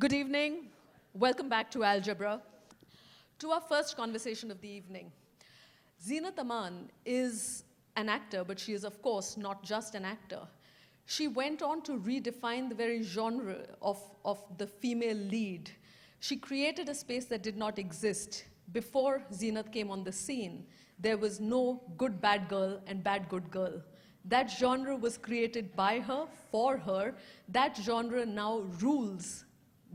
Good evening. Welcome back to Algebra. To our first conversation of the evening. Zeenat Aman is an actor, but she is, of course, not just an actor. She went on to redefine the very genre of the female lead. She created a space that did not exist. Before Zeenat came on the scene, there was no good bad girl and bad good girl. That genre was created by her, for her. That genre now rules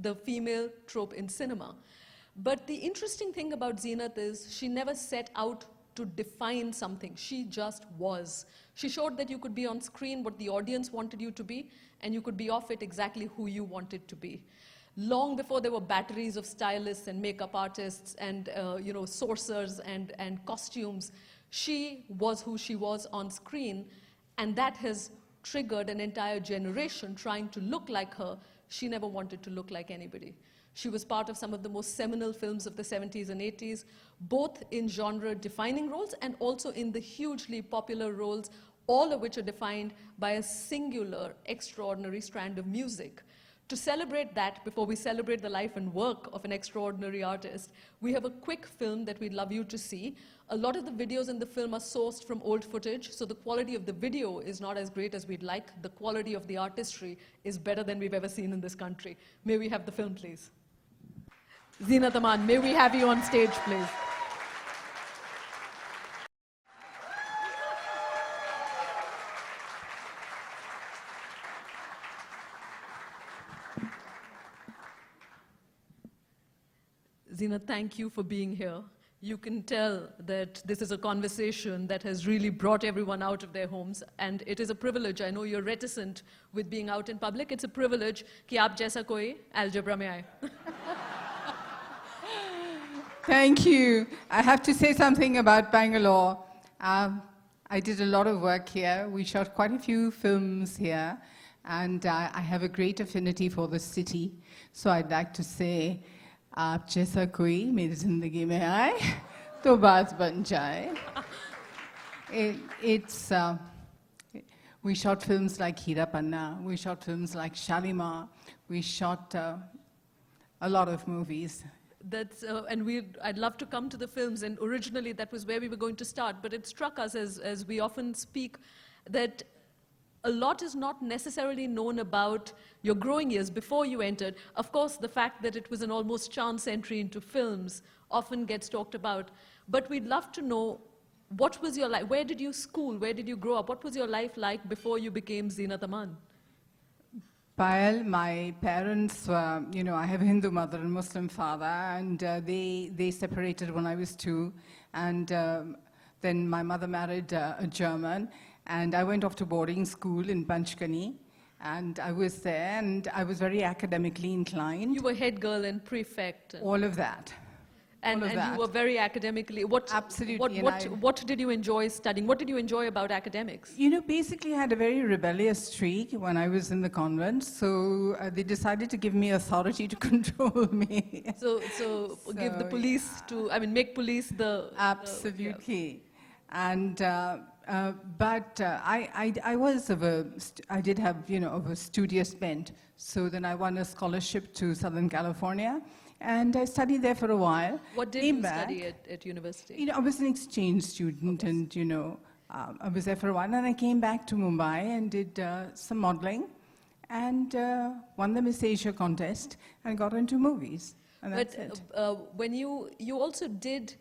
the female trope in cinema. But the interesting thing about Zeenat is she never set out to define something. She just was. She showed that you could be on screen what the audience wanted you to be, and you could be off it exactly who you wanted to be. Long before there were batteries of stylists and makeup artists and sorcerers and costumes, she was who she was on screen, and that has triggered an entire generation trying to look like her. She never wanted to look like anybody. She was part of some of the most seminal films of the 70s and 80s, both in genre-defining roles and also in the hugely popular roles, all of which are defined by a singular, extraordinary strand of music. To celebrate that, before we celebrate the life and work of an extraordinary artist, we have a quick film that we'd love you to see. A lot of the videos in the film are sourced from old footage, so the quality of the video is not as great as we'd like. The quality of the artistry is better than we've ever seen in this country. May we have the film, please? Zeenat Aman, may we have you on stage, please? Zeenat, thank you for being here. You can tell that this is a conversation that has really brought everyone out of their homes, and it is a privilege. I know you're reticent with being out in public. It's a privilege कि आप जैसा कोई algebra में आए. Thank you. I have to say something about Bangalore. I did a lot of work here. We shot quite a few films here, and I have a great affinity for the city. So I'd like to say, आप जैसा कोई मेरी ज़िंदगी में आए तो बात बन जाए. We shot films like Hira Panna, we shot films like Shalimar, we shot a lot of movies. I'd love to come to the films, and originally that was where we were going to start, but it struck us, as we often speak, that a lot is not necessarily known about your growing years before you entered. Of course, the fact that it was an almost chance entry into films often gets talked about, but we'd love to know, what was your life? Where did you school? Where did you grow up? What was your life like before you became Zeenat Aman? Payal, my parents were, I have a Hindu mother and Muslim father, and they separated when I was 2. And then my mother married a German, and I went off to boarding school in Panchkani, and I was there, and I was very academically inclined. You were head girl and prefect. All of that. And you were very academically, Absolutely. What did you enjoy studying? What did you enjoy about academics? Basically I had a very rebellious streak when I was in the convent, so they decided to give me authority to control me. So give the police make police the... Absolutely. And, but I did have, of a studious bent. So then I won a scholarship to Southern California. And I studied there for a while. What did you study at university? I was an exchange student, and I was there for a while. And I came back to Mumbai and did some modeling, and won the Miss Asia contest, and got into movies. And that's it. When you also did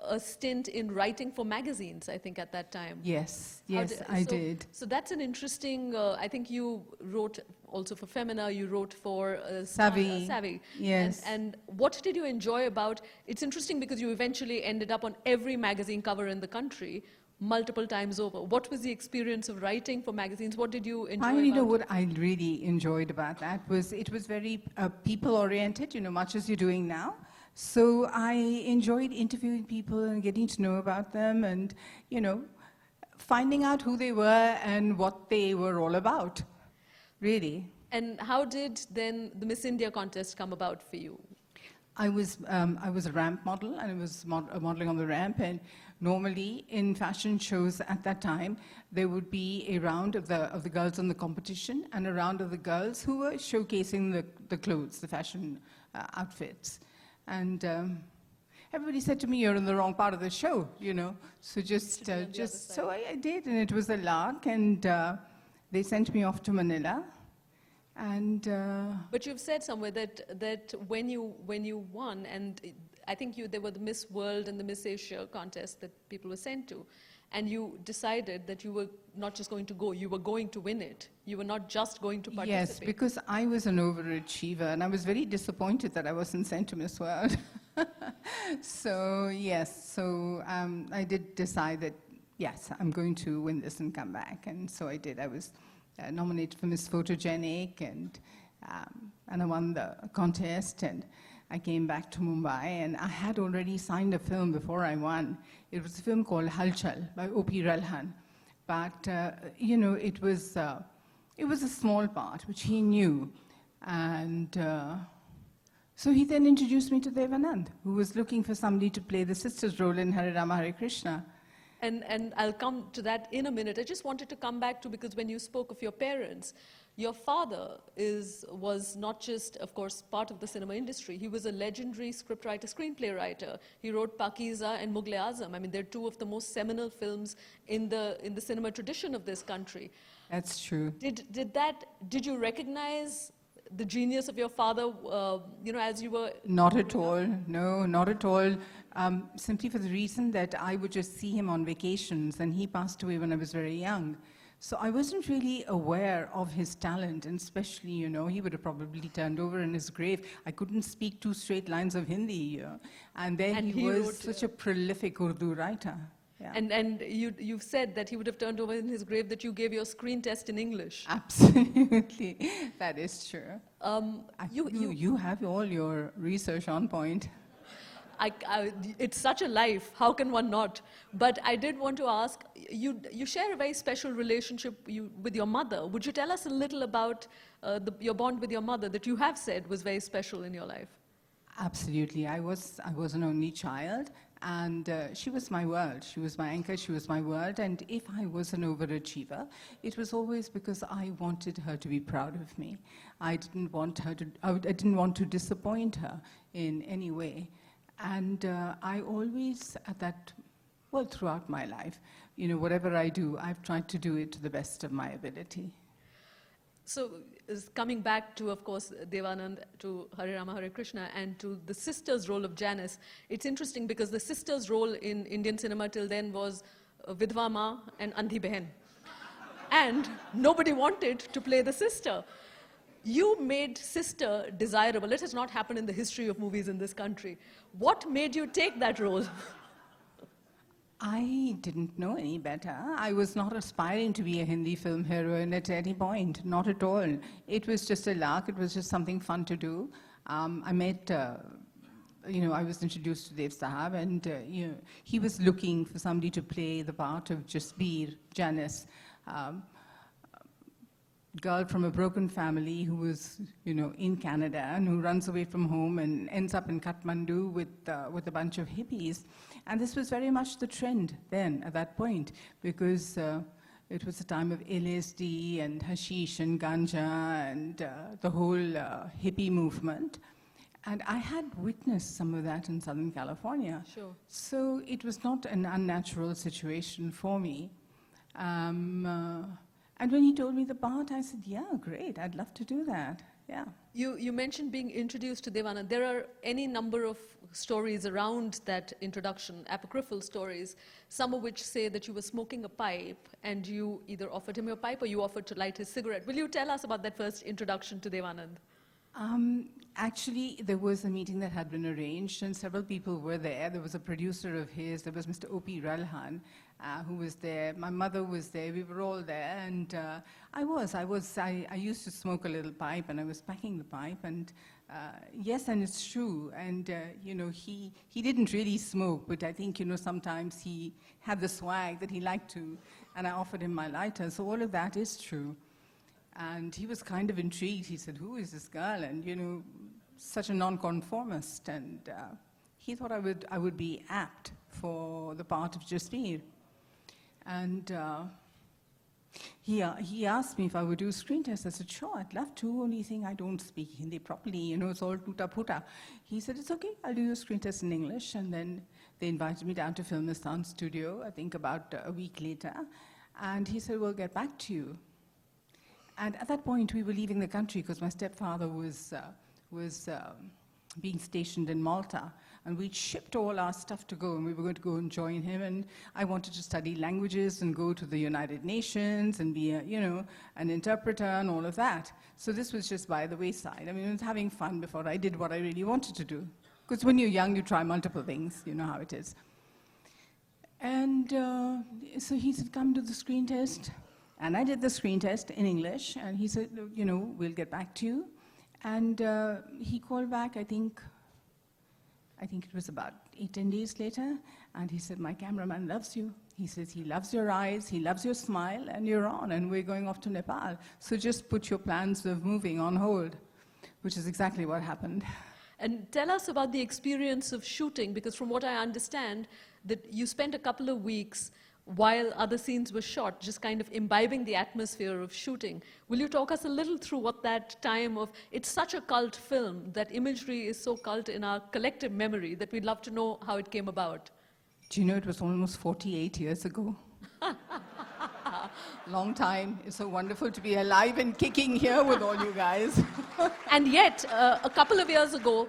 a stint in writing for magazines, I think, at that time. Yes, I did. So that's an interesting, I think you wrote also for Femina, you wrote for Savvy. Yes. And what did you enjoy about, it's interesting because you eventually ended up on every magazine cover in the country multiple times over. What was the experience of writing for magazines? What did you enjoy What I really enjoyed about that was it was very people-oriented, much as you're doing now. So I enjoyed interviewing people and getting to know about them and, finding out who they were and what they were all about, really. And how did then the Miss India contest come about for you? I was a ramp model, and I was modeling on the ramp. And normally in fashion shows at that time, there would be a round of the girls in the competition and a round of the girls who were showcasing the clothes, the fashion outfits. And everybody said to me, "You're in the wrong part of the show," you know. So so I did, and it was a lark. And they sent me off to Manila. And but you've said somewhere that when you won, and I think there were the Miss World and the Miss Asia contest that people were sent to, and you decided that you were not just going to go, you were going to win it. You were not just going to participate. Yes, because I was an overachiever, and I was very disappointed that I wasn't sent to Miss World. So yes, so I did decide that yes, I'm going to win this and come back, and so I did. I was nominated for Miss Photogenic, and I won the contest, and I came back to Mumbai, and I had already signed a film before I won. It was a film called Halchal by O.P. Ralhan, but you know, it was a small part which he knew, and so he then introduced me to Devanand, who was looking for somebody to play the sister's role in Hare Rama Hare Krishna. And I'll come to that in a minute. I just wanted to come back to, because when you spoke of your parents, your father was not just, of course, part of the cinema industry. He was a legendary scriptwriter, screenplay writer. He wrote Pakiza and Mughal-e-Azam. I mean, they're two of the most seminal films in the cinema tradition of this country. That's true. Did you recognize the genius of your father, you know, as you were? Not at all. No, not at all. Simply for the reason that I would just see him on vacations, and he passed away when I was very young. So I wasn't really aware of his talent, and especially, you know, he would have probably turned over in his grave. I couldn't speak 2 straight lines of Hindi, you know. And then he was such a prolific Urdu writer. Yeah. And you've said that he would have turned over in his grave that you gave your screen test in English. Absolutely, that is true. You have all your research on point. It's such a life, how can one not? But I did want to ask, you share a very special relationship with your mother. Would you tell us a little about your bond with your mother that you have said was very special in your life? Absolutely. I was an only child, and she was my world. She was my anchor, she was my world, and if I was an overachiever, it was always because I wanted her to be proud of me. I didn't want to disappoint her in any way. And I always, throughout my life, you know, whatever I do, I've tried to do it to the best of my ability. So, coming back to, of course, Devanand, to Hare Rama Hare Krishna, and to the sister's role of Janice, it's interesting because the sister's role in Indian cinema till then was Vidva Ma and Andhi Behan. And nobody wanted to play the sister. You made sister desirable. It has not happened in the history of movies in this country. What made you take that role? I didn't know any better. I was not aspiring to be a Hindi film heroine at any point, not at all. It was just a lark. It was just something fun to do. I met, you know, I was introduced to Dev Sahab, and you know, he was looking for somebody to play the part of Jasbir, Janice. Girl from a broken family who was, you know, in Canada and who runs away from home and ends up in Kathmandu with a bunch of hippies. And this was very much the trend then, at that point, because it was a time of LSD and hashish and ganja and the whole hippie movement. And I had witnessed some of that in Southern California. Sure. So it was not an unnatural situation for me. And when he told me the part, I said, yeah, great, I'd love to do that, yeah. You mentioned being introduced to Devanand. There are any number of stories around that introduction, apocryphal stories, some of which say that you were smoking a pipe and you either offered him your pipe or you offered to light his cigarette. Will you tell us about that first introduction to Devanand? Actually, there was a meeting that had been arranged and several people were there. There was a producer of his, there was Mr. O.P. Ralhan, who was there. My mother was there, we were all there, and I used to smoke a little pipe, and I was packing the pipe, and yes, and it's true, and you know, he didn't really smoke, but I think, you know, sometimes he had the swag that he liked to, and I offered him my lighter, so all of that is true. And he was kind of intrigued. He said, who is this girl? And, you know, such a nonconformist, and he thought I would be apt for the part of Jasbir. And he asked me if I would do screen tests. I said, sure, I'd love to. Only thing, I don't speak Hindi properly. You know, it's all tuta-puta. He said, it's okay, I'll do your screen test in English. And then they invited me down to Filmistan studio, I think about a week later. And he said, we'll get back to you. And at that point, we were leaving the country because my stepfather was being stationed in Malta. And we'd shipped all our stuff to go, and we were going to go and join him. And I wanted to study languages and go to the United Nations and be, an interpreter and all of that. So this was just by the wayside. I mean, I was having fun before I did what I really wanted to do. Because when you're young, you try multiple things. You know how it is. And so he said, come to the screen test. And I did the screen test in English. And he said, we'll get back to you. And he called back, I think it was about 8-10 days later, and he said, my cameraman loves you. He says, he loves your eyes, he loves your smile, and you're on, and we're going off to Nepal. So just put your plans of moving on hold, which is exactly what happened. And tell us about the experience of shooting, because from what I understand, that you spent a couple of weeks while other scenes were shot, just kind of imbibing the atmosphere of shooting. Will you talk us a little through what that time of, it's such a cult film, that imagery is so cult in our collective memory that we'd love to know how it came about. Do you know it was almost 48 years ago? Long time. It's so wonderful to be alive and kicking here with all you guys. And yet, a couple of years ago,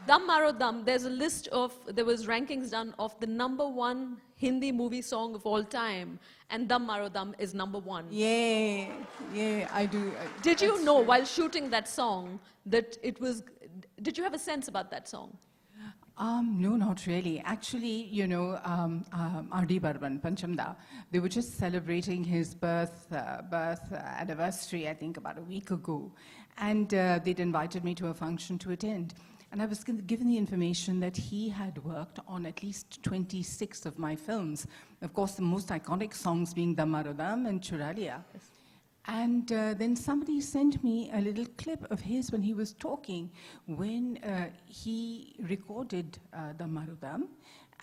Dum Maro Dum, there was rankings done of the #1 Hindi movie song of all time, and Dum Maro Dum is #1. Yeah, I do. Did you know while shooting that song that it was, did you have a sense about that song? No, not really. Actually, R.D. Barban, Panchamda, they were just celebrating his birth anniversary, I think, about a week ago. And they'd invited me to a function to attend. And I was given the information that he had worked on at least 26 of my films. Of course, the most iconic songs being Dam Maro Dam and Churalia. Yes. And then somebody sent me a little clip of his when he was talking, when he recorded Dam Maro Dam.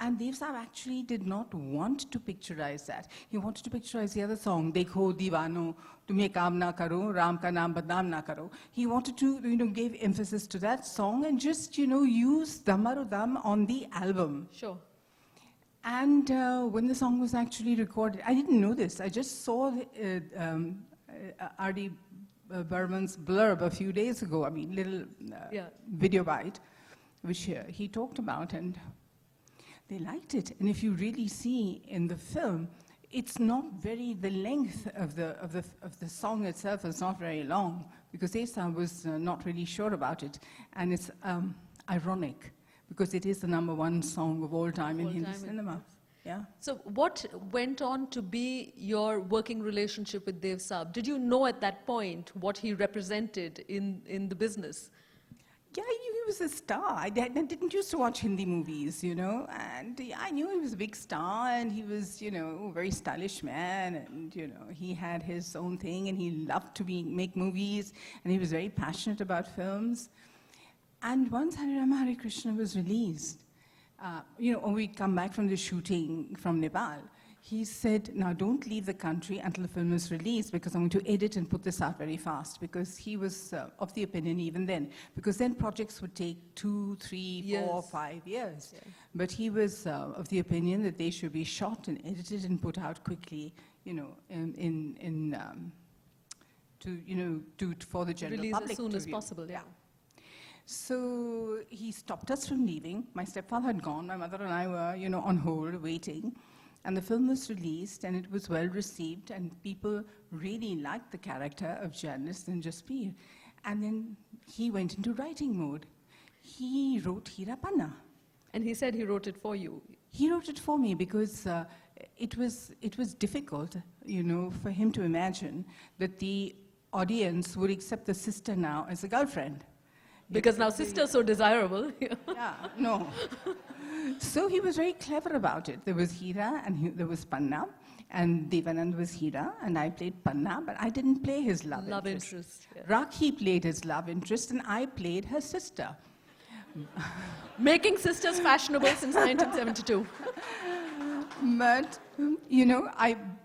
And Dev Saab actually did not want to picturize that. He wanted to picturize the other song, Dekho Divano, Tumhe Kaam Na Karo, Ram Ka Naam Badnaam Na Karo. He wanted to, give emphasis to that song and just, use Dam Maro Dam on the album. Sure. And when the song was actually recorded, I didn't know this. I just saw R.D. Burman's blurb a few days ago, little video bite, which he talked about, and they liked it. And if you really see in the film, it's not the length of the song itself is not very long, because Desa was not really sure about it. And it's ironic, because it is the #1 song of all time in Hindi cinema. Yeah. So what went on to be your working relationship with Dev Saab? Did you know at that point what he represented in the business? Yeah, he was a star. I didn't used to watch Hindi movies, and I knew he was a big star, and he was, a very stylish man, and, he had his own thing, and he loved to make movies, and he was very passionate about films. And once Hare Rama Hare Krishna was released, when we come back from the shooting from Nepal, he said, now don't leave the country until the film is released, because I'm going to edit and put this out very fast, because he was of the opinion even then, because then projects would take 2, 3, 4, 5 years. Yeah. But he was of the opinion that they should be shot and edited and put out quickly, for the general Release public. as soon as possible, yeah. So he stopped us from leaving. My stepfather had gone. My mother and I were, on hold, waiting. And the film was released, and it was well received, and people really liked the character of Janice and Jasbir. And then he went into writing mode. He wrote Hira Panna. And he said he wrote it for you. He wrote it for me because it was difficult, for him to imagine that the audience would accept the sister now as a girlfriend. Because now sister's so desirable. Yeah, no. So he was very clever about it. There was Hira and there was Panna, and Devanand was Hira, and I played Panna, but I didn't play his love interest. Yeah. Rakhi played his love interest, and I played her sister. Making sisters fashionable since 1972. But,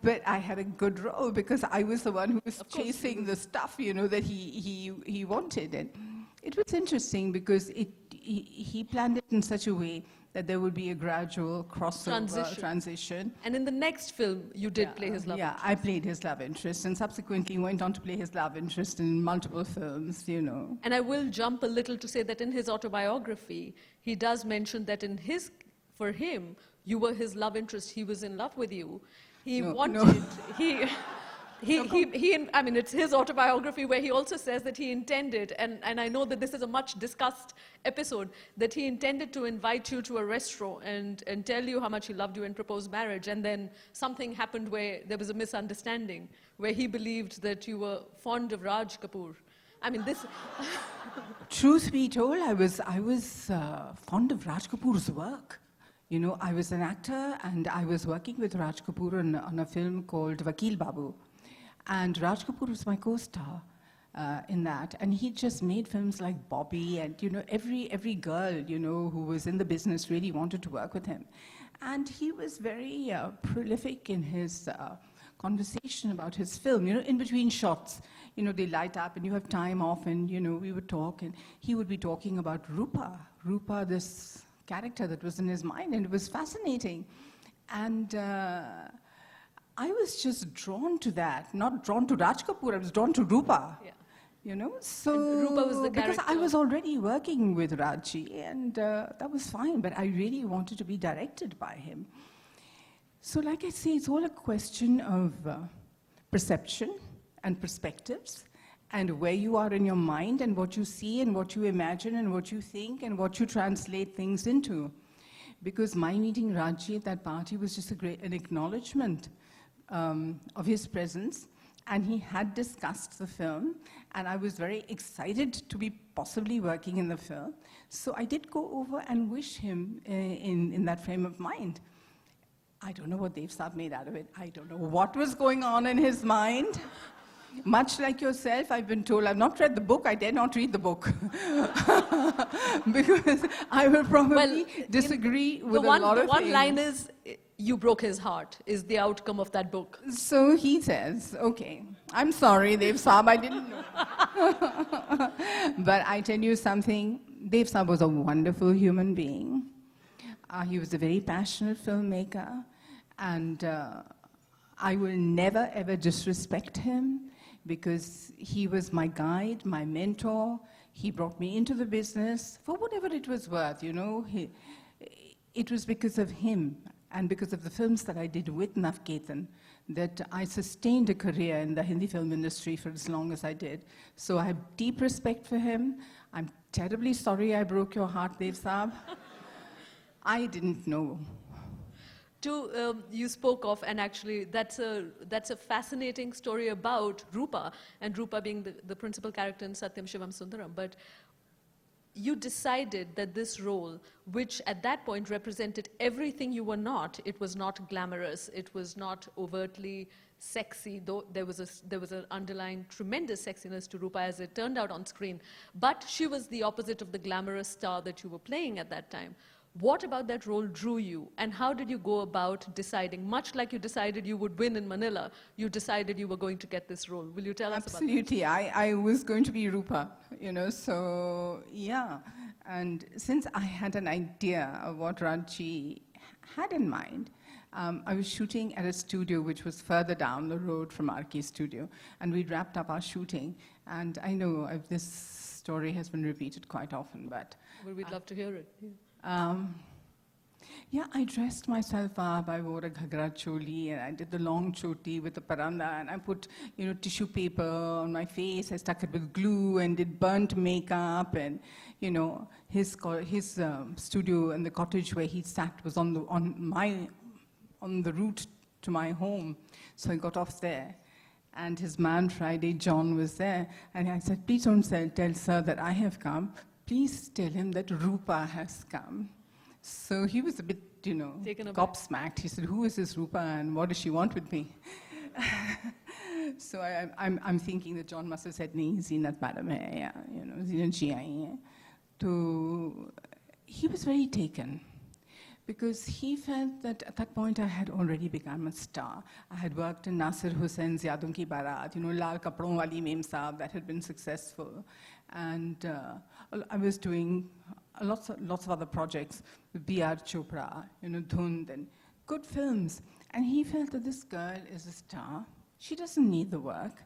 but I had a good role because I was the one who was chasing the stuff, that he wanted. And it was interesting because he planned it in such a way that there would be a gradual crossover transition. And in the next film, you did play his love interest. Yeah, I played his love interest and subsequently went on to play his love interest in multiple films, And I will jump a little to say that in his autobiography, he does mention that for him, you were his love interest. He was in love with you. It's his autobiography where he also says that he intended, and I know that this is a much discussed episode, that he intended to invite you to a restaurant and tell you how much he loved you and propose marriage, and then something happened where there was a misunderstanding, where he believed that you were fond of Raj Kapoor. Truth be told, I was fond of Raj Kapoor's work. I was an actor and I was working with Raj Kapoor on a film called Vakil Babu. And Raj Kapoor was my co-star in that. And he just made films like Bobby and, every girl, who was in the business really wanted to work with him. And he was very prolific in his conversation about his film, in between shots. They light up and you have time off and, we would talk and he would be talking about Rupa, this character that was in his mind, and it was fascinating. And I was just drawn to that, not drawn to Raj Kapoor, I was drawn to Rupa. Yeah. So and Rupa was the because character. I was already working with Raji, and that was fine, but I really wanted to be directed by him. So like I say, it's all a question of perception and perspectives, and where you are in your mind and what you see and what you imagine and what you think and what you translate things into. Because my meeting Raji at that party was just an acknowledgement of his presence, and he had discussed the film, and I was very excited to be possibly working in the film. So I did go over and wish him in that frame of mind. I don't know what Dev Saab made out of it. I don't know what was going on in his mind. Much like yourself, I've been told, I've not read the book, I dare not read the book. Because I will probably disagree with a lot of things. The one line is, you broke his heart, is the outcome of that book. So he says, okay, I'm sorry, Dev Saab, I didn't know. But I tell you something, Dev Saab was a wonderful human being. He was a very passionate filmmaker, and I will never ever disrespect him, because he was my guide, my mentor. He brought me into the business for whatever it was worth, It was because of him and because of the films that I did with Navketan that I sustained a career in the Hindi film industry for as long as I did. So I have deep respect for him. I'm terribly sorry I broke your heart, Dev Saab. I didn't know. You spoke of, and actually that's a fascinating story about Rupa, and Rupa being the principal character in Satyam Shivam Sundaram. But you decided that this role, which at that point represented everything you were not, it was not glamorous, it was not overtly sexy, though there was an underlying tremendous sexiness to Rupa as it turned out on screen, but she was the opposite of the glamorous star that you were playing at that time. What about that role drew you, and how did you go about deciding? Much like you decided you would win in Manila, you decided you were going to get this role. Will you tell us about that? Absolutely. I was going to be Rupa, so yeah. And since I had an idea of what Raji had in mind, I was shooting at a studio which was further down the road from RK Studio, and we wrapped up our shooting. And I know this story has been repeated quite often, but... Well, we'd love to hear it. Yeah. Yeah, I dressed myself up. I wore a ghagra choli, and I did the long choti with the paranda, and I put, tissue paper on my face. I stuck it with glue and did burnt makeup, and, his studio and the cottage where he sat was on the route to my home. So I got off there. And his man, Friday, John, was there. And I said, please don't tell sir that I have come. Please tell him that Rupa has come. So he was a bit, gobsmacked. He said, who is this Rupa and what does she want with me? So I'm thinking that John must have said, nahi, Zeenat madam hai, Zeenat ji aayi hai. he was very taken because he felt that at that point I had already become a star. I had worked in Nasir Hussein's Yadon Ki Barat, Lal Kapron Wali Mem Saab, that had been successful. And I was doing lots of other projects with B.R. Chopra, Dhund, and good films. And he felt that this girl is a star. She doesn't need the work.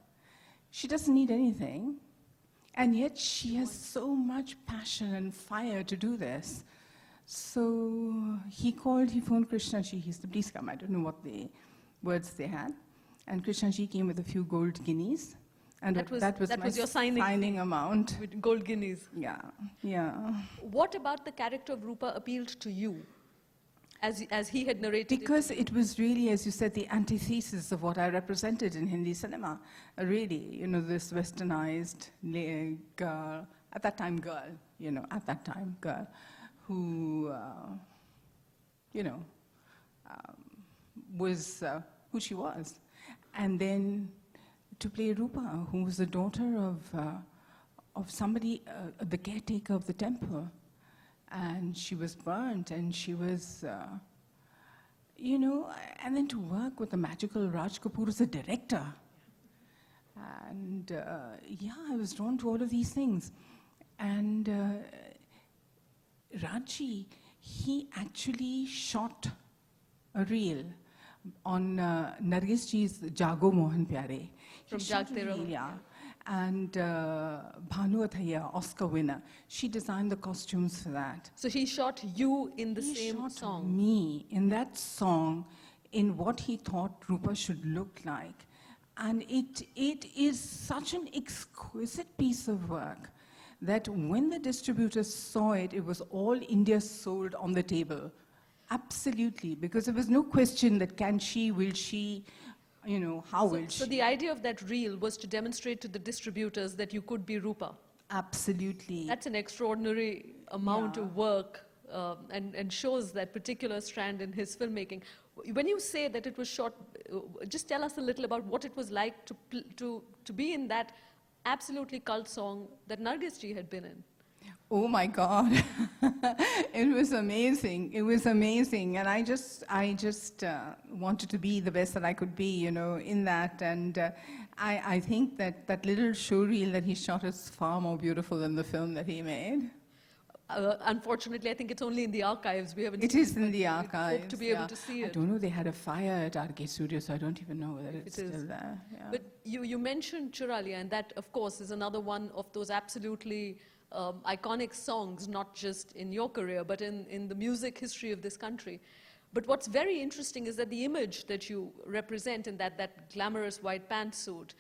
She doesn't need anything. And yet she has so much passion and fire to do this. So he phoned Krishna Ji, he's the please come, I don't know what the words they had. And Krishna Ji came with a few gold guineas. And that was my your signing amount. With gold guineas. Yeah, yeah. What about the character of Rupa appealed to you, as he had narrated Because it was really, as you said, the antithesis of what I represented in Hindi cinema. Really, this westernized girl, at that time girl, who, was who she was. And then to play Rupa, who was the daughter of somebody, the caretaker of the temple. And she was burnt, and she was, and then to work with the magical Raj Kapoor as a director. And I was drawn to all of these things. And Raji, he actually shot a reel on Nargis Ji's Jago Mohan Pyare. From Jagte Raho. Yeah. And Bhanu Athaiya, Oscar winner, she designed the costumes for that. So he shot you in the same shot song? Me in that song, in what he thought Rupa should look like. And it is such an exquisite piece of work that when the distributors saw it, it was all India sold on the table. Absolutely, because there was no question that can she, will she, how will she? So the idea of that reel was to demonstrate to the distributors that you could be Rupa. Absolutely. That's an extraordinary amount of work and shows that particular strand in his filmmaking. When you say that it was shot, just tell us a little about what it was like to be in that absolutely cult song that Nargis Ji had been in. Oh my God, it was amazing. It was amazing, and I just wanted to be the best that I could be, in that. And I think that little show reel that he shot is far more beautiful than the film that he made. Unfortunately, I think it's only in the archives. We haven't. It is in the archives. Hope to be able to see it. I don't know. They had a fire at RK Studio, so I don't even know whether it's still there. Yeah. But you mentioned Churalia, and that, of course, is another one of those absolutely iconic songs, not just in your career, but in the music history of this country. But what's very interesting is that the image that you represent in that glamorous white pantsuit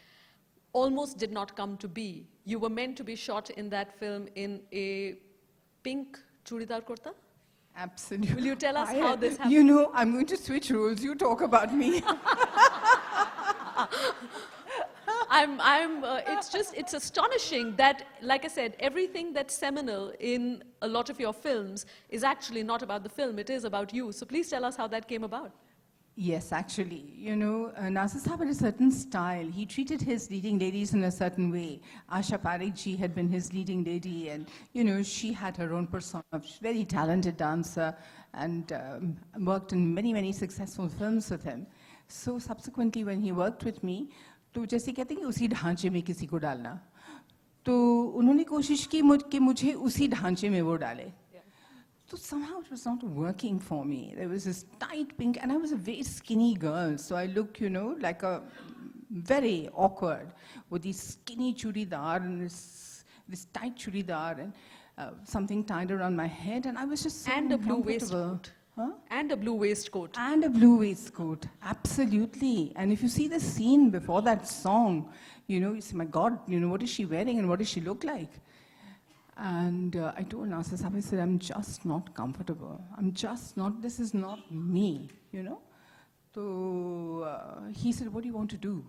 almost did not come to be. You were meant to be shot in that film in a pink chudidar kurta? Absolutely. Will you tell us how this happened? I'm going to switch roles. You talk about me. It's astonishing that, like I said, everything that's seminal in a lot of your films is actually not about the film, it is about you. So please tell us how that came about. Yes, actually, Nasir Sahab had a certain style. He treated his leading ladies in a certain way. Asha Parekh ji had been his leading lady, and, she had her own persona. She's a very talented dancer and worked in many, many successful films with him. So subsequently, when he worked with me, तो जैसे कहते हैं कि उसी ढांचे में किसी को डालना, तो उन्होंने कोशिश की कि मुझे उसी ढांचे में वो डाले. So somehow it was not working for me. There was this tight pink, and I was a very skinny girl, so I looked, like a very awkward with these skinny churidar and this tight churidar and something tied around my head, and I was just so and a blue uncomfortable. waistcoat. And a blue waistcoat. And a blue waistcoat, absolutely. And if you see the scene before that song, you say, my God, what is she wearing and what does she look like? And I told Nasir Sahab, I said, I'm just not comfortable. I'm just not, this is not me, So he said, what do you want to do?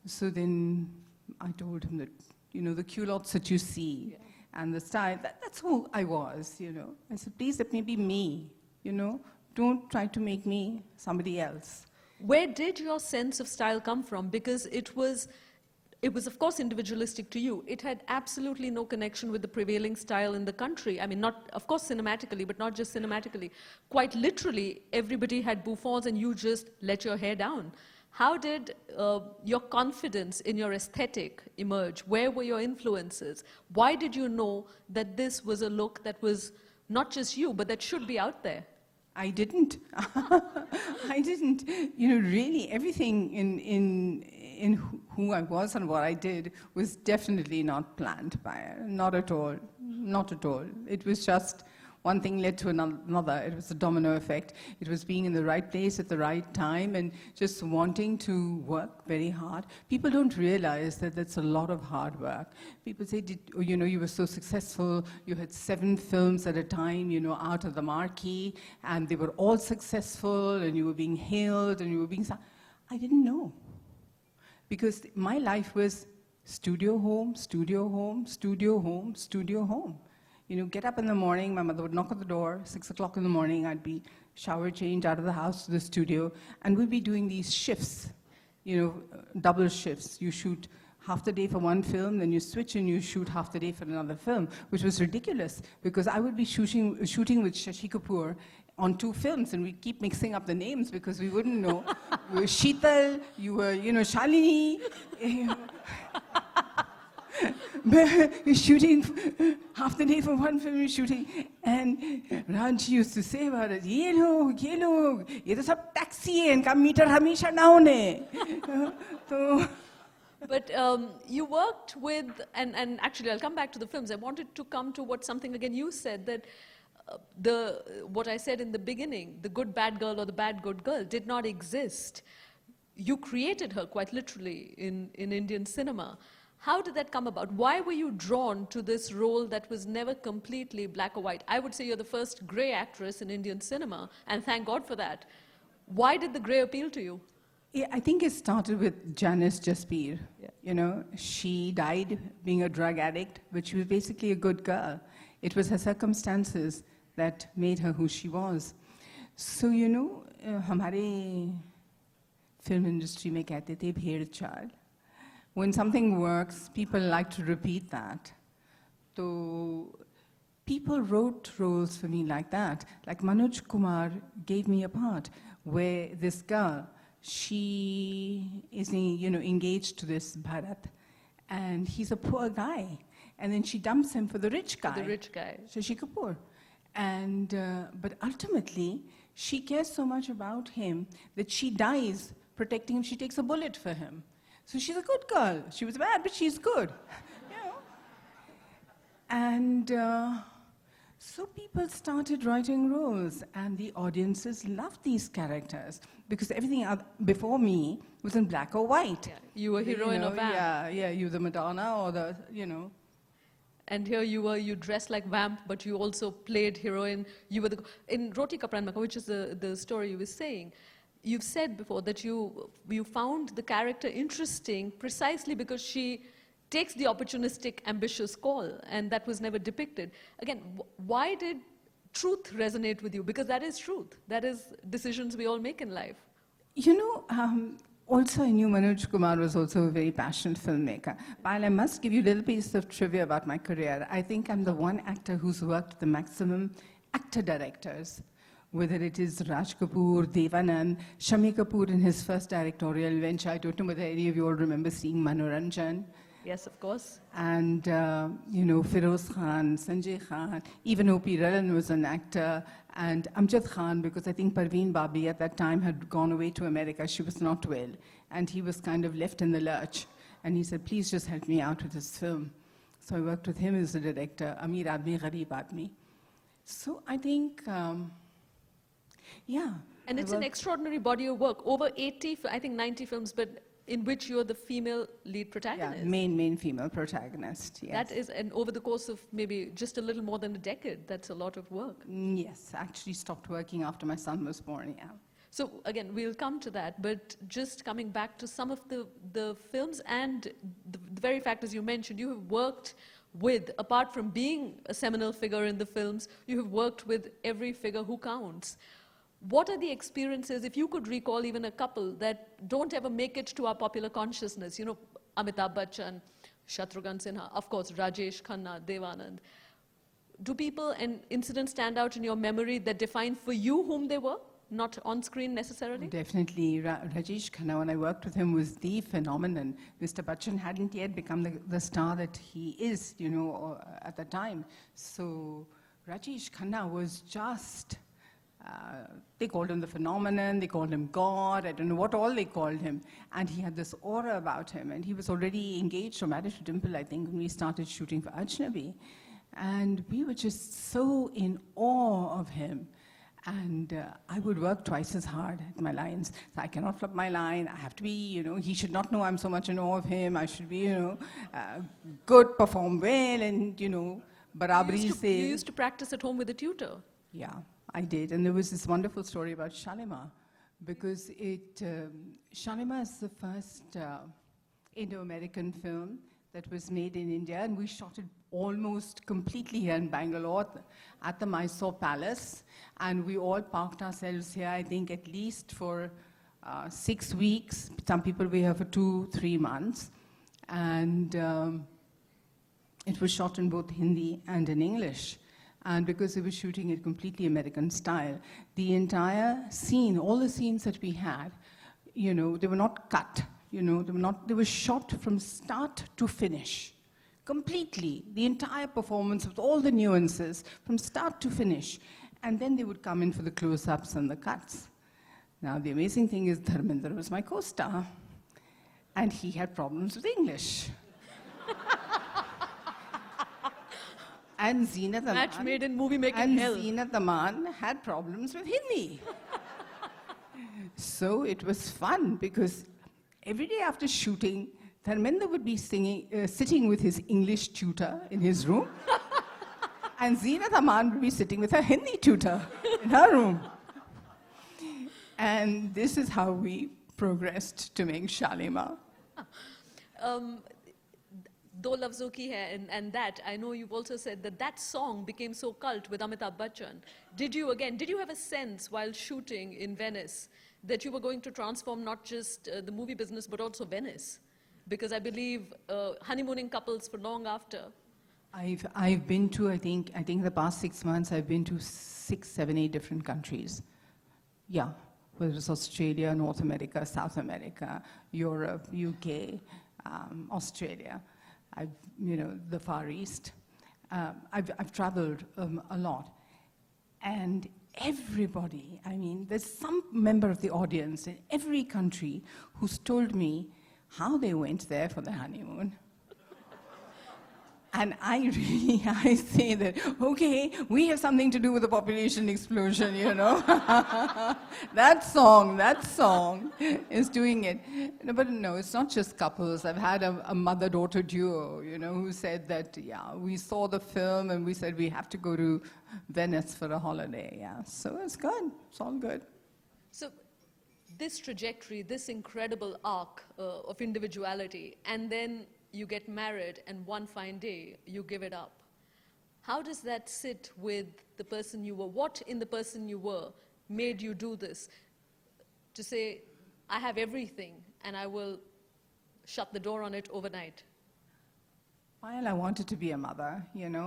So then I told him that, the culottes that you see and the style, that's who I was, I said, please let me be me. Don't try to make me somebody else. Where did your sense of style come from? Because it was it was, of course, individualistic to you. It had absolutely no connection with the prevailing style in the country. I mean, not, of course, cinematically, but not just cinematically. Quite literally, everybody had bouffants and you just let your hair down. How did your confidence in your aesthetic emerge? Where were your influences? Why did you know that this was a look that was not just you, but that should be out there? I didn't. I didn't. You know, really, everything in who I was and what I did was definitely not planned by her. Not at all. Not at all. It was just one thing led to another. It was a domino effect. It was being in the right place at the right time and just wanting to work very hard. People don't realize that that's a lot of hard work. People say, you know, you were so successful, you had 7 films at a time, you know, out of the marquee, and they were all successful, and you were being hailed, and you were being... I didn't know. Because my life was studio home, studio home, studio home, studio home. You know, get up in the morning, my mother would knock on the door, 6 o'clock in the morning, I'd be shower changed out of the house to the studio, and we'd be doing these shifts, you know, double shifts. You shoot half the day for one film, then you switch and you shoot half the day for another film, which was ridiculous, because I would be shooting with Shashi Kapoor on 2 films, and we'd keep mixing up the names because we wouldn't know. You were Sheetal, you were, you know, Shalini. You're shooting half the day for one film, you're shooting. And Raj used to say about it, ye log, ye to sab taxi hai, inka meter hamesha down hai. But you worked with, and actually I'll come back to the films. I wanted to come to something again you said, that what I said in the beginning, the good bad girl or the bad good girl did not exist. You created her quite literally in Indian cinema. How did that come about? Why were you drawn to this role that was never completely black or white? I would say you're the first grey actress in Indian cinema, and thank God for that. Why did the grey appeal to you? Yeah, I think it started with Janice Jaspir. Yeah. You know, she died being a drug addict, but she was basically a good girl. It was her circumstances that made her who she was. So, you know, हमारे film industry में कहते थे भेड़ चाल. When something works, people like to repeat that. So people wrote roles for me like that. Like Manoj Kumar gave me a part where this girl, she is, you know, engaged to this Bharat, and he's a poor guy. And then she dumps him for the rich guy. For the rich guy. Shashi Kapoor. And, but ultimately, she cares so much about him that she dies protecting him. She takes a bullet for him. So she's a good girl. She was bad, but she's good. You know? And so people started writing roles, and the audiences loved these characters because everything before me was in black or white. Yeah. You were heroine of Vamp. Yeah, you were the Madonna or the, you know. And here you dressed like Vamp, but you also played heroine. You were in Roti Kapra and Maka, which is the story you were saying. You've said before that you found the character interesting precisely because she takes the opportunistic, ambitious call, and that was never depicted. Again, why did truth resonate with you? Because that is truth. That is decisions we all make in life. You know, also I knew Manoj Kumar was also a very passionate filmmaker. While I must give you a little piece of trivia about my career, I think I'm the one actor who's worked with the maximum actor-directors. Whether it is Raj Kapoor, Devanand, Shami Kapoor in his first directorial venture. I don't know whether any of you all remember seeing Manoranjan. Yes, of course. And, you know, Feroz Khan, Sanjay Khan, even O.P. Ralan was an actor, and Amjad Khan, because I think Parveen Babi at that time had gone away to America. She was not well, and he was kind of left in the lurch. And he said, please just help me out with this film. So I worked with him as a director, Amir Admi, Gharib Admi. So I think... yeah. And it's an extraordinary body of work. Over 80, I think 90 films, but in which you're the female lead protagonist. Yeah, main female protagonist, yes. That is, and over the course of maybe just a little more than a decade, that's a lot of work. Yes, I actually stopped working after my son was born, yeah. So again, we'll come to that, but just coming back to some of the films and the very fact, as you mentioned, you have worked with, apart from being a seminal figure in the films, you have worked with every figure who counts. What are the experiences, if you could recall even a couple, that don't ever make it to our popular consciousness? You know, Amitabh Bachchan, Shatrughan Sinha, of course, Rajesh Khanna, Devanand. Do people and incidents stand out in your memory that define for you whom they were, not on screen necessarily? Definitely. Rajesh Khanna, when I worked with him, was the phenomenon. Mr. Bachchan hadn't yet become the star that he is, at the time. So Rajesh Khanna was just, they called him the phenomenon, they called him God, I don't know what all they called him. And he had this aura about him. And he was already engaged or married to Dimple, I think, when we started shooting for Ajnabi. And we were just so in awe of him. And I would work twice as hard at my lines. So I cannot flub my line. I have to be, he should not know I'm so much in awe of him. I should be, good, perform well, and, barabari se. You used to practice at home with a tutor. Yeah, I did. And there was this wonderful story about Shalimar, because Shalimar is the first Indo-American film that was made in India, and we shot it almost completely here in Bangalore at the Mysore Palace. And we all parked ourselves here, I think, at least for 6 weeks. Some people were here for 2-3 months. And it was shot in both Hindi and in English. And because we were shooting it completely American style, the entire scene, all the scenes that we had, they were not cut. They were shot from start to finish. Completely, the entire performance with all the nuances, from start to finish. And then they would come in for the close-ups and the cuts. Now, the amazing thing is Dharmendra was my co-star. And he had problems with English. And Zeenat Aman, Match made in movie-making hell. And Zeenat Aman had problems with Hindi. So it was fun, because every day after shooting, Dharmendra would be sitting with his English tutor in his room, and Zeenat Aman would be sitting with her Hindi tutor in her room. And this is how we progressed to make Shalimar. Do Lafzon Ki Hai, and that, I know you've also said that song became so cult with Amitabh Bachchan. Did you have a sense while shooting in Venice that you were going to transform not just the movie business, but also Venice? Because I believe honeymooning couples for long after. I've been to, I think the past 6 months, I've been to 6, 7, 8 different countries. Yeah, whether it's Australia, North America, South America, Europe, UK, Australia, the Far East. I've traveled a lot. And everybody, there's some member of the audience in every country who's told me how they went there for their honeymoon. And I say that, okay, we have something to do with the population explosion, That song is doing it. No, but no, it's not just couples. I've had a mother-daughter duo, who said that, yeah, we saw the film and we said we have to go to Venice for a holiday, yeah. So it's good, it's all good. So this trajectory, this incredible arc of individuality, and then you get married and one fine day you give it up. How does that sit with the person you were? What in the person you were made you do this? To say, I have everything and I will shut the door on it overnight. Payal, I wanted to be a mother,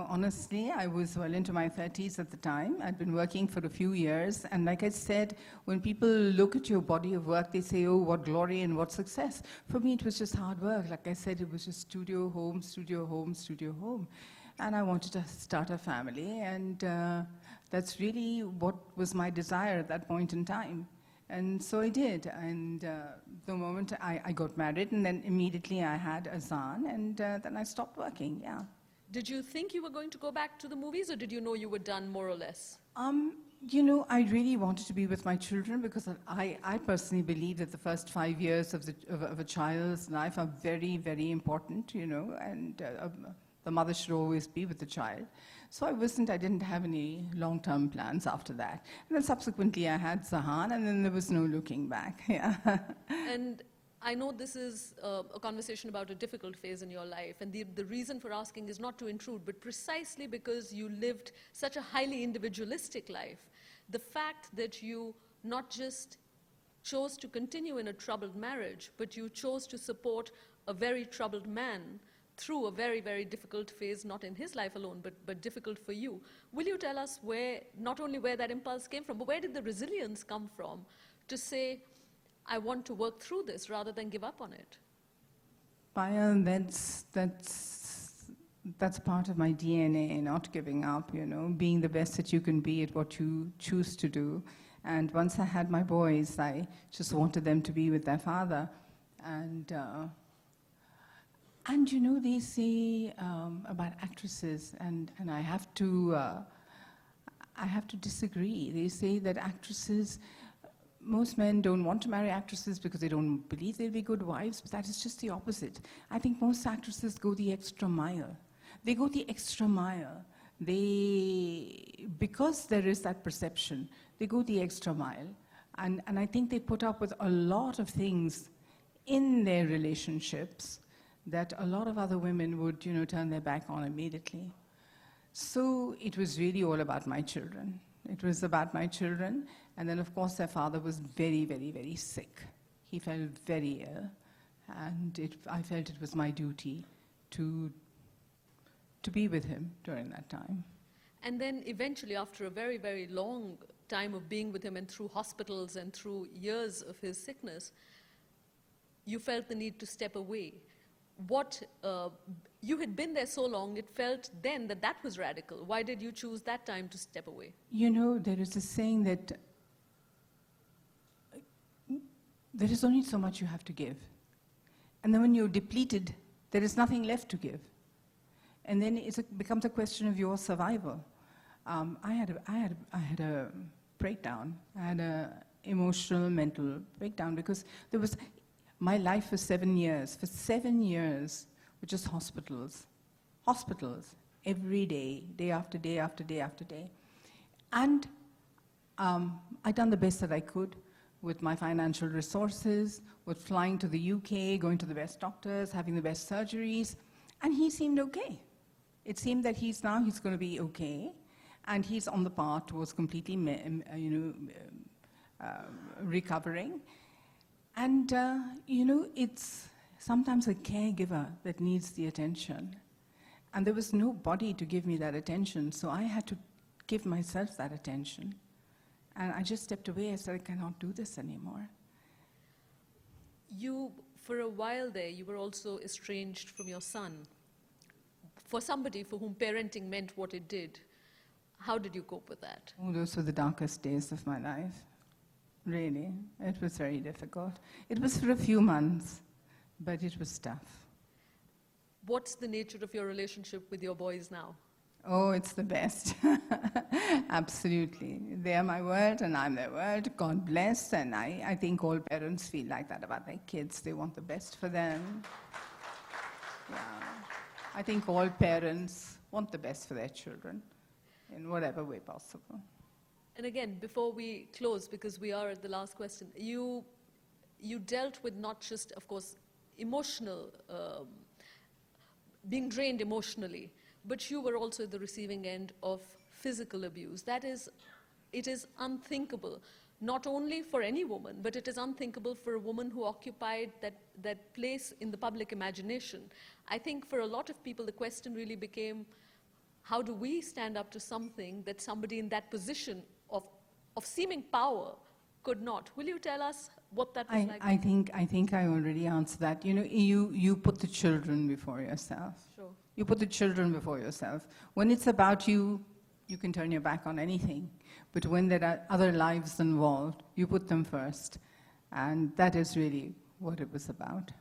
Honestly, I was well into my 30s at the time. I'd been working for a few years. And like I said, when people look at your body of work, they say, oh, what glory and what success. For me, it was just hard work. Like I said, it was just studio, home, studio, home, studio, home. And I wanted to start a family. And that's really what was my desire at that point in time. And so I did. And the moment I got married, and then immediately I had a son, and then I stopped working, yeah. Did you think you were going to go back to the movies, or did you know you were done more or less? I really wanted to be with my children, because I personally believe that the first 5 years of a child's life are very, very important, and the mother should always be with the child. So I didn't have any long-term plans after that. And then subsequently I had Zahan, and then there was no looking back, yeah. And I know this is a conversation about a difficult phase in your life, and the reason for asking is not to intrude, but precisely because you lived such a highly individualistic life. The fact that you not just chose to continue in a troubled marriage, but you chose to support a very troubled man through a very, very difficult phase, not in his life alone, but difficult for you. Will you tell us where, not only where that impulse came from, but where did the resilience come from to say, I want to work through this rather than give up on it? Payal, that's part of my DNA, not giving up, being the best that you can be at what you choose to do. And once I had my boys, I just wanted them to be with their father. And they say about actresses, and I have to disagree. They say that actresses, most men don't want to marry actresses because they don't believe they'll be good wives, but that is just the opposite. I think most actresses go the extra mile. They go the extra mile. Because there is that perception, they go the extra mile. And I think they put up with a lot of things in their relationships that a lot of other women would, turn their back on immediately. So it was really all about my children. It was about my children. And then, of course, their father was very, very, very sick. He fell very ill. And I felt it was my duty to be with him during that time. And then eventually, after a very, very long time of being with him and through hospitals and through years of his sickness, you felt the need to step away. You had been there so long, it felt then that was radical. Why did you choose that time to step away? There is a saying that there is only so much you have to give. And then when you're depleted, there is nothing left to give. And then it becomes a question of your survival. I had a breakdown. I had an emotional, mental breakdown because my life for 7 years. For 7 years, were just hospitals. Hospitals, every day, day after day after day after day. And I'd done the best that I could with my financial resources, with flying to the UK, going to the best doctors, having the best surgeries, and he seemed okay. It seemed that he's going to be okay, and he's on the path towards completely, recovering. And, it's sometimes a caregiver that needs the attention. And there was nobody to give me that attention, so I had to give myself that attention. And I just stepped away. I said, I cannot do this anymore. For a while there, you were also estranged from your son. For somebody for whom parenting meant what it did, how did you cope with that? Oh, those were the darkest days of my life. Really, it was very difficult. It was for a few months, but it was tough. What's the nature of your relationship with your boys now? Oh, it's the best. Absolutely. They are my world and I'm their world. God bless. And I think all parents feel like that about their kids. They want the best for them. Yeah. I think all parents want the best for their children in whatever way possible. And again, before we close, because we are at the last question, you dealt with not just, of course, emotional, being drained emotionally, but you were also at the receiving end of physical abuse. It is unthinkable, not only for any woman, but it is unthinkable for a woman who occupied that place in the public imagination. I think for a lot of people, the question really became, how do we stand up to something that somebody in that position of seeming power could not? Will you tell us what that was like? I think I already answered that. You put the children before yourself. Sure. You put the children before yourself. When it's about you, you can turn your back on anything. But when there are other lives involved, you put them first. And that is really what it was about.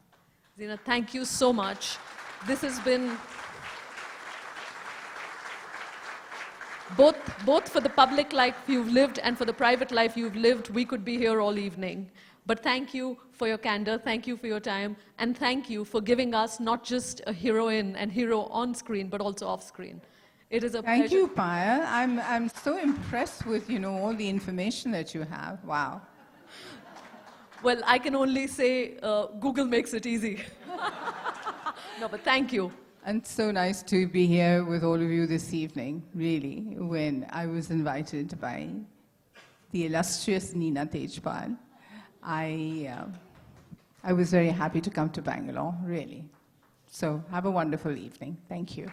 Zeenat, thank you so much. This has been both for the public life you've lived and for the private life you've lived. We could be here all evening. But thank you for your candor, thank you for your time, and thank you for giving us not just a heroine and hero on screen, but also off screen. It is a pleasure. Thank you, Payal. I'm so impressed with, all the information that you have. Wow. Well, I can only say Google makes it easy. No, but thank you. And so nice to be here with all of you this evening, really, when I was invited by the illustrious Zeenat Aman. I was very happy to come to Bangalore, really. So have a wonderful evening. Thank you.